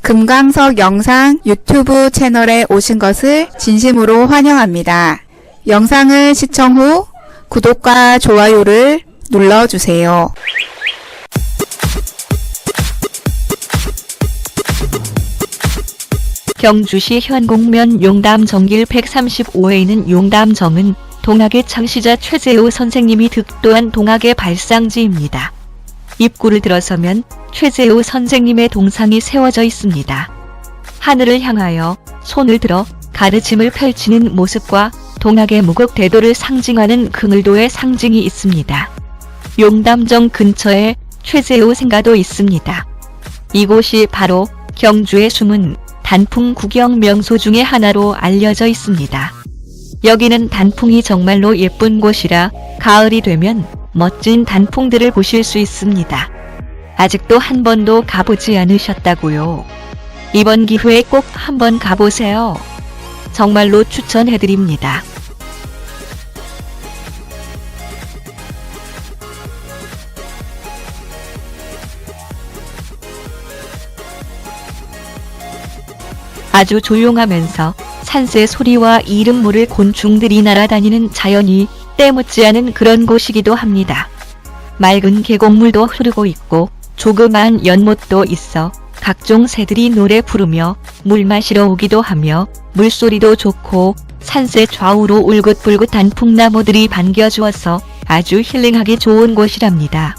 금강석 영상 유튜브 채널에 오신 것을 진심으로 환영합니다. 영상을 시청 후 구독과 좋아요를 눌러주세요. 경주시 현곡면 용담정길 135에 있는 용담정은 동학의 창시자 최재우 선생님이 득도한 동학의 발상지입니다. 입구를 들어서면 최재우 선생님의 동상이 세워져 있습니다. 하늘을 향하여 손을 들어 가르침을 펼치는 모습과 동학의 무곡대도를 상징하는 긍을도의 상징이 있습니다. 용담정 근처에 최재우 생가도 있습니다. 이곳이 바로 경주의 숨은 단풍 구경 명소 중의 하나로 알려져 있습니다. 여기는 단풍이 정말로 예쁜 곳이라 가을이 되면 멋진 단풍들을 보실 수 있습니다. 아직도 한 번도 가보지 않으셨다고요? 이번 기회에 꼭 한번 가보세요. 정말로 추천해드립니다. 아주 조용하면서 산새 소리와 이름 모를 곤충들이 날아다니는 자연이 때묻지 않은 그런 곳이기도 합니다. 맑은 계곡물도 흐르고 있고 조그만 연못도 있어 각종 새들이 노래 부르며 물 마시러 오기도 하며 물소리도 좋고 산새 좌우로 울긋불긋한 풍나무들이 반겨주어서 아주 힐링하기 좋은 곳이랍니다.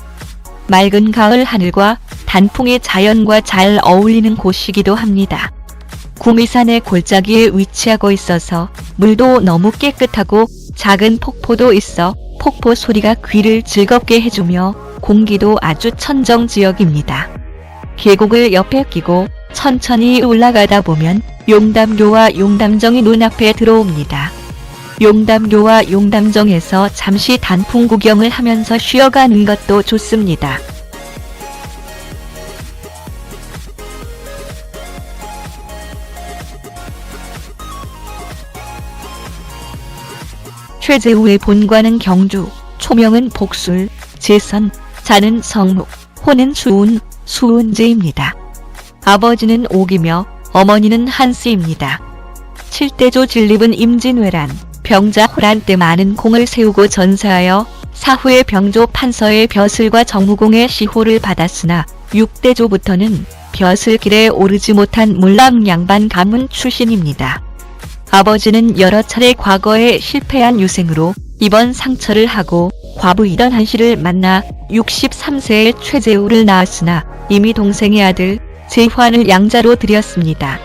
맑은 가을 하늘과 단풍의 자연과 잘 어울리는 곳이기도 합니다. 구미산의 골짜기에 위치하고 있어서 물도 너무 깨끗하고 작은 폭포도 있어 폭포 소리가 귀를 즐겁게 해주며 공기도 아주 천정지역입니다. 계곡을 옆에 끼고 천천히 올라가다 보면 용담교와 용담정이 눈앞에 들어옵니다. 용담교와 용담정에서 잠시 단풍 구경을 하면서 쉬어가는 것도 좋습니다. 최재우의 본관은 경주, 초명은 복술, 제선, 자는 성묵, 호는 수운, 수운제입니다. 아버지는 옥이며 어머니는 한씨입니다. 7대조 진립은 임진왜란, 병자 호란 때 많은 공을 세우고 전사하여 사후에 병조 판서의 벼슬과 정무공의 시호를 받았으나 6대조부터는 벼슬길에 오르지 못한 몰랑 양반 가문 출신입니다. 아버지는 여러 차례 과거에 실패한 유생으로 이번 상처를 하고 과부이던 한씨를 만나 63세의 최재우를 낳았으나 이미 동생의 아들 재환을 양자로 들였습니다.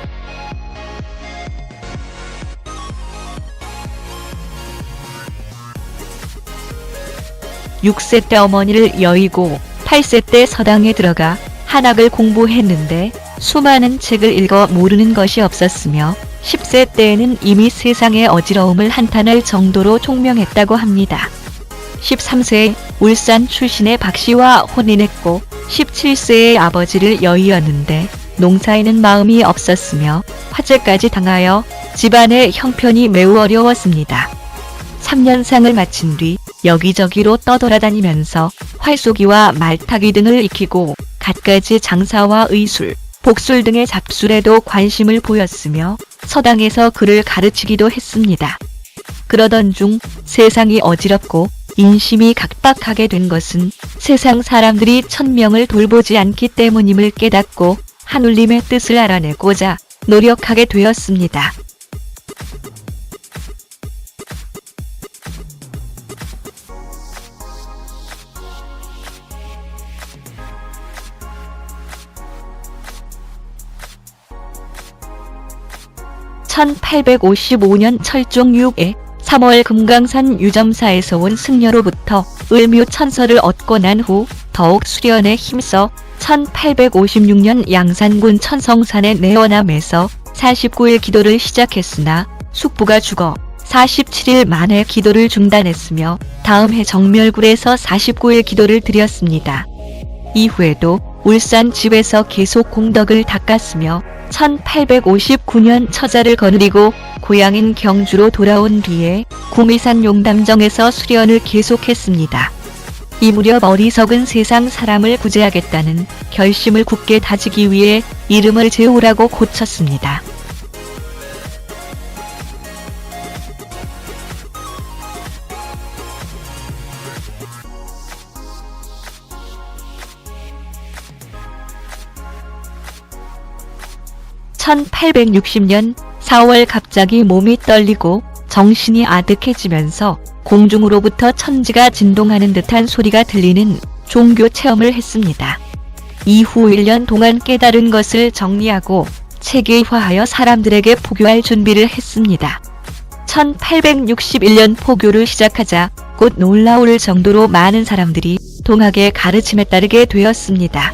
(6세) 때 어머니를 여의고 (8세) 때 서당에 들어가 한학을 공부했는데 수많은 책을 읽어 모르는 것이 없었으며 10세 때에는 이미 세상의 어지러움을 한탄할 정도로 총명했다고 합니다. 13세에 울산 출신의 박씨와 혼인했고 17세에 아버지를 여의었는데 농사에는 마음이 없었으며 화재까지 당하여 집안의 형편이 매우 어려웠습니다. 3년상을 마친 뒤 여기저기로 떠돌아다니면서 활쏘기와 말타기 등을 익히고 갖가지 장사와 의술, 복술 등의 잡술에도 관심을 보였으며 서당에서 글을 가르치기도 했습니다. 그러던 중 세상이 어지럽고 인심이 각박하게 된 것은 세상 사람들이 천명을 돌보지 않기 때문임을 깨닫고 하늘님의 뜻을 알아내고자 노력하게 되었습니다. (1855년) 철종 6에 3월 금강산 유점사에서 온 승려로부터 을묘 천서를 얻고 난 후 더욱 수련에 힘써 1856년 양산군 천성산의 내원암에서 49일 기도를 시작했으나 숙부가 죽어 47일 만에 기도를 중단했으며 다음 해 정멸굴에서 49일 기도를 드렸습니다. 이후에도 울산 집에서 계속 공덕을 닦았으며 1859년 처자를 거느리고 고향인 경주로 돌아온 뒤에 구미산 용담정에서 수련을 계속했습니다. 이 무렵 어리석은 세상 사람을 구제하겠다는 결심을 굳게 다지기 위해 이름을 제호라고 고쳤습니다. (1860년) 4월 갑자기 몸이 떨리고 정신이 아득해지면서 공중으로부터 천지가 진동하는 듯한 소리가 들리는 종교 체험을 했습니다. 이후 1년 동안 깨달은 것을 정리하고 체계화하여 사람들에게 포교할 준비를 했습니다. 1861년 포교를 시작하자 곧 놀라울 정도로 많은 사람들이 동학의 가르침에 따르게 되었습니다.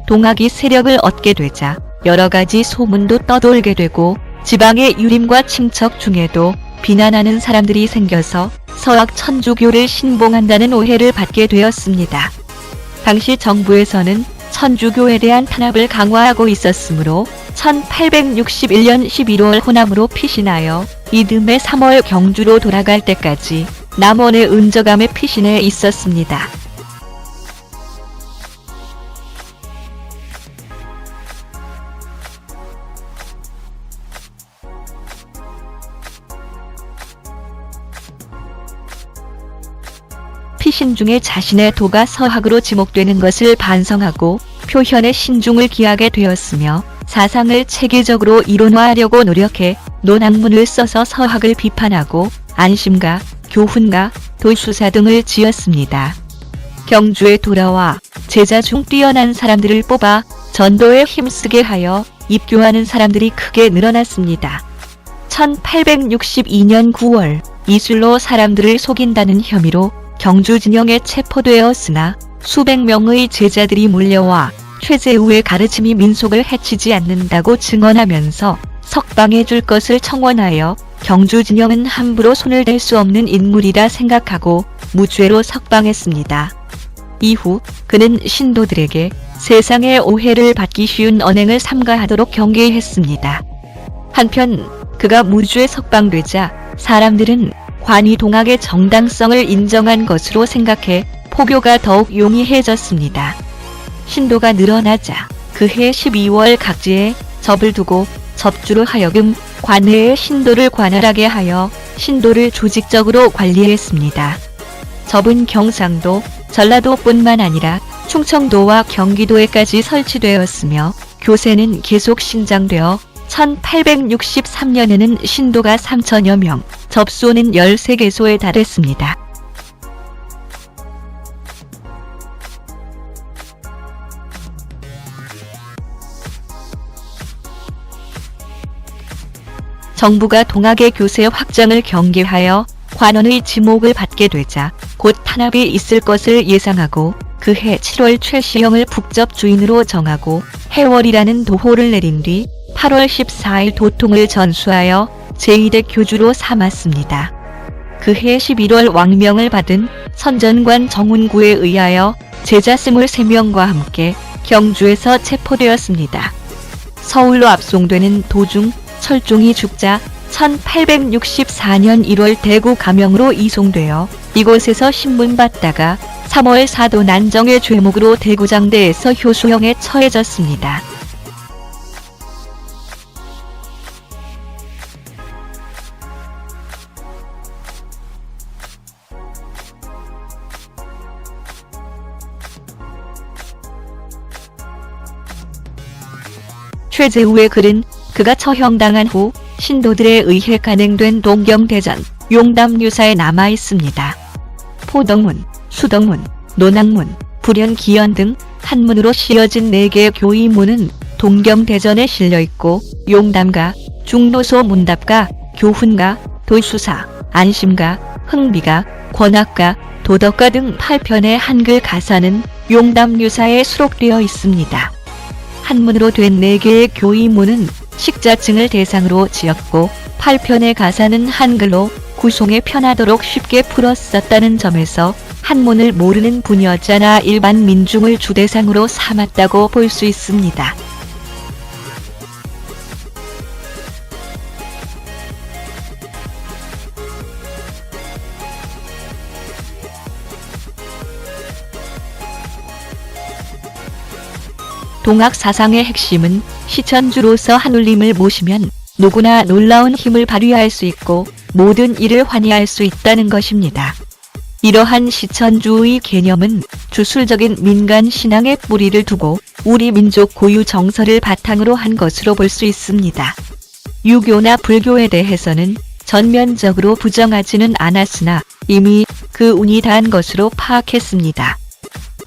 동학이 세력을 얻게 되자 여러 가지 소문도 떠돌게 되고 지방의 유림과 친척 중에도 비난하는 사람들이 생겨서 서학 천주교를 신봉한다는 오해를 받게 되었습니다. 당시 정부에서는 천주교에 대한 탄압을 강화하고 있었으므로 1861년 11월 호남으로 피신하여 이듬해 3월 경주로 돌아갈 때까지 남원의 은저감에 피신해 있었습니다. 피신 중에 자신의 도가 서학으로 지목되는 것을 반성하고 표현에 신중을 기하게 되었으며 사상을 체계적으로 이론화하려고 노력해 논학문을 써서 서학을 비판하고 안심가, 교훈가, 도수사 등을 지었습니다. 경주에 돌아와 제자 중 뛰어난 사람들을 뽑아 전도에 힘쓰게 하여 입교하는 사람들이 크게 늘어났습니다. 1862년 9월 이술로 사람들을 속인다는 혐의로 경주 진영에 체포되었으나 수백 명의 제자들이 몰려와 최재우의 가르침이 민속을 해치지 않는다고 증언하면서 석방해 줄 것을 청원하여 경주 진영은 함부로 손을 댈 수 없는 인물이라 생각하고 무죄로 석방했습니다. 이후 그는 신도들에게 세상의 오해를 받기 쉬운 언행을 삼가하도록 경계했습니다. 한편 그가 무죄 석방되자 사람들은 관이 동학의 정당성을 인정한 것으로 생각해 포교가 더욱 용이해졌습니다. 신도가 늘어나자 그해 12월 각지에 접을 두고 접주로 하여금 관내에 신도를 관할하게 하여 신도를 조직적으로 관리했습니다. 접은 경상도, 전라도뿐만 아니라 충청도와 경기도에까지 설치되었으며 교세는 계속 신장되어 1863년에는 신도가 3천여 명, 접소는 13개소에 달했습니다. 정부가 동학의 교세 확장을 경계하여 관원의 지목을 받게 되자 곧 탄압이 있을 것을 예상하고 그해 7월 최시영을 북접 주인으로 정하고 해월이라는 도호를 내린 뒤 8월 14일 도통을 전수하여 제2대 교주로 삼았습니다. 그해 11월 왕명을 받은 선전관 정운구에 의하여 제자 23명과 함께 경주에서 체포되었습니다. 서울로 압송되는 도중 철종이 죽자 1864년 1월 대구 감영으로 이송되어 이곳에서 신문받다가 3월 사도 난정의 죄목으로 대구장대에서 효수형에 처해졌습니다. 최재우의 글은 그가 처형당한 후 신도들에 의해 간행된 동경대전, 용담유사에 남아있습니다. 포덕문, 수덕문, 논학문, 불연기연 등 한문으로 씌어진 4개의 교의문은 동경대전에 실려있고 용담가, 중노소 문답가, 교훈가, 도수사, 안심가, 흥비가, 권학가, 도덕가 등 8편의 한글 가사는 용담유사에 수록되어 있습니다. 한문으로 된 4개의 교의문은 식자증을 대상으로 지었고 8편의 가사는 한글로 구송에 편하도록 쉽게 풀었었다는 점에서 한문을 모르는 부녀자나 일반 민중을 주대상으로 삼았다고 볼 수 있습니다. 동학 사상의 핵심은 시천주로서 하눌림을 모시면 누구나 놀라운 힘을 발휘할 수 있고 모든 일을 환희할 수 있다는 것입니다. 이러한 시천주의 개념은 주술적인 민간 신앙의 뿌리를 두고 우리 민족 고유 정서를 바탕으로 한 것으로 볼 수 있습니다. 유교나 불교에 대해서는 전면적으로 부정하지는 않았으나 이미 그 운이 닿은 것으로 파악했습니다.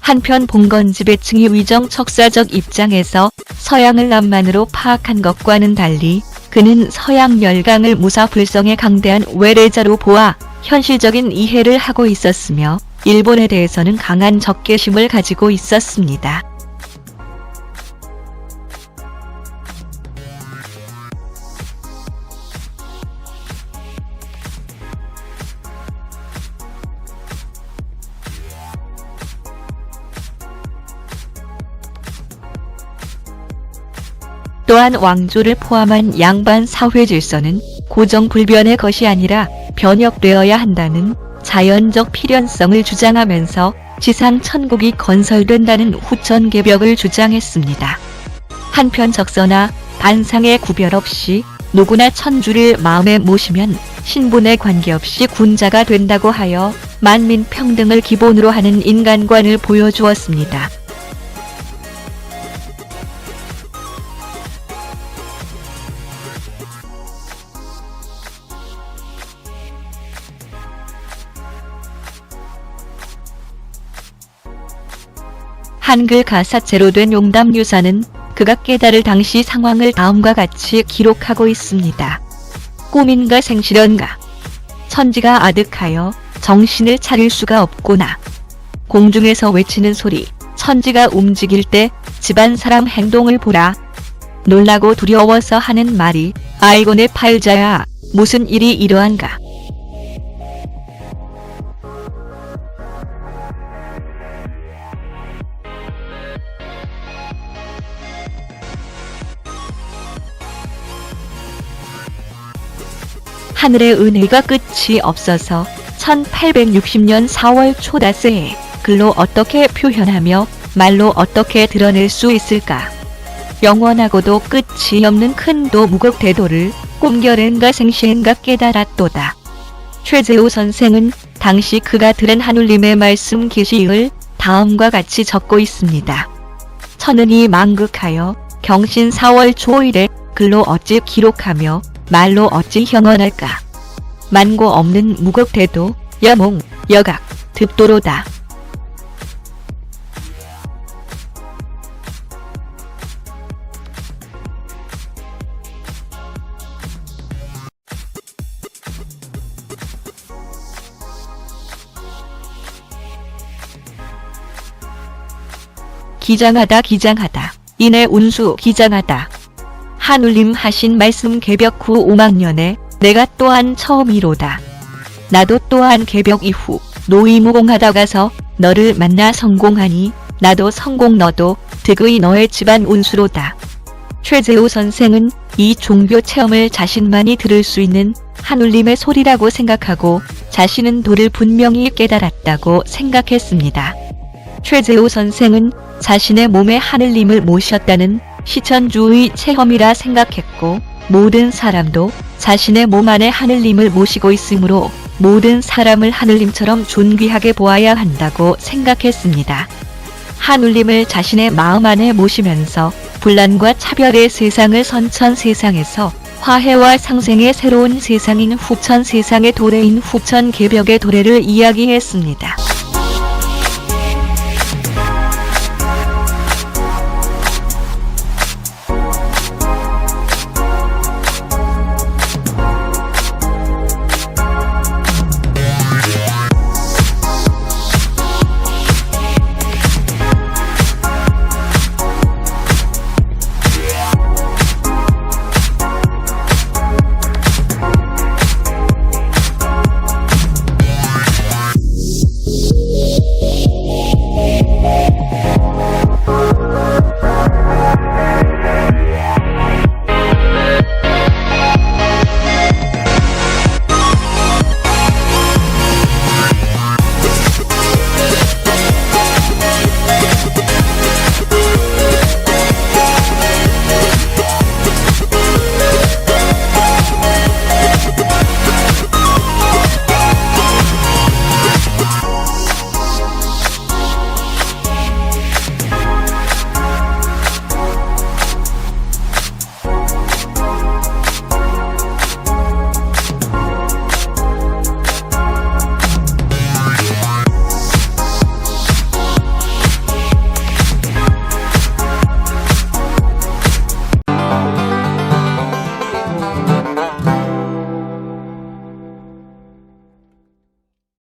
한편 봉건지배층이 위정척사적 입장에서 서양을 남만으로 파악한 것과는 달리 그는 서양 열강을 무사불성의 강대한 외래자로 보아 현실적인 이해를 하고 있었으며 일본에 대해서는 강한 적개심을 가지고 있었습니다. 또한 왕조를 포함한 양반 사회 질서는 고정불변의 것이 아니라 변혁되어야 한다는 자연적 필연성을 주장하면서 지상 천국이 건설된다는 후천개벽을 주장했습니다. 한편 적서나 반상의 구별 없이 누구나 천주를 마음에 모시면 신분에 관계없이 군자가 된다고 하여 만민 평등을 기본으로 하는 인간관을 보여주었습니다. 한글 가사체로 된 용담유사는 그가 깨달을 당시 상황을 다음과 같이 기록하고 있습니다. 꿈인가 생시련가. 천지가 아득하여 정신을 차릴 수가 없구나. 공중에서 외치는 소리, 천지가 움직일 때 집안 사람 행동을 보라. 놀라고 두려워서 하는 말이 아이고 내 팔자야 무슨 일이 이러한가. 하늘의 은혜가 끝이 없어서 1860년 4월 초다새에 글로 어떻게 표현하며 말로 어떻게 드러낼 수 있을까. 영원하고도 끝이 없는 큰도 무곡대도를 꿈결엔가 생시엔가 깨달았도다. 최재호 선생은 당시 그가 들은 하눌림의 말씀 기시을 다음과 같이 적고 있습니다. 천은이 망극하여 경신 4월 초1에 글로 어찌 기록하며 말로 어찌 형언할까. 만고 없는 무곡대도 여몽 여각 득도로다. 기장하다 기장하다. 이내 운수 기장하다. 하눌림 하신 말씀 개벽 후 5만년에 내가 또한 처음이로다. 나도 또한 개벽 이후 노이무공하다 가서 너를 만나 성공하니 나도 성공 너도 득의 너의 집안 운수로다. 최재호 선생은 이 종교 체험을 자신만이 들을 수 있는 하눌림의 소리라고 생각하고 자신은 도를 분명히 깨달았다고 생각했습니다. 최재호 선생은 자신의 몸에 하늘님을 모셨다는 시천주의 체험이라 생각했고 모든 사람도 자신의 몸 안에 하늘님을 모시고 있으므로 모든 사람을 하늘님처럼 존귀하게 보아야 한다고 생각했습니다. 하늘님을 자신의 마음 안에 모시면서 분란과 차별의 세상을 선천 세상에서 화해와 상생의 새로운 세상인 후천 세상의 도래인 후천 개벽의 도래를 이야기했습니다.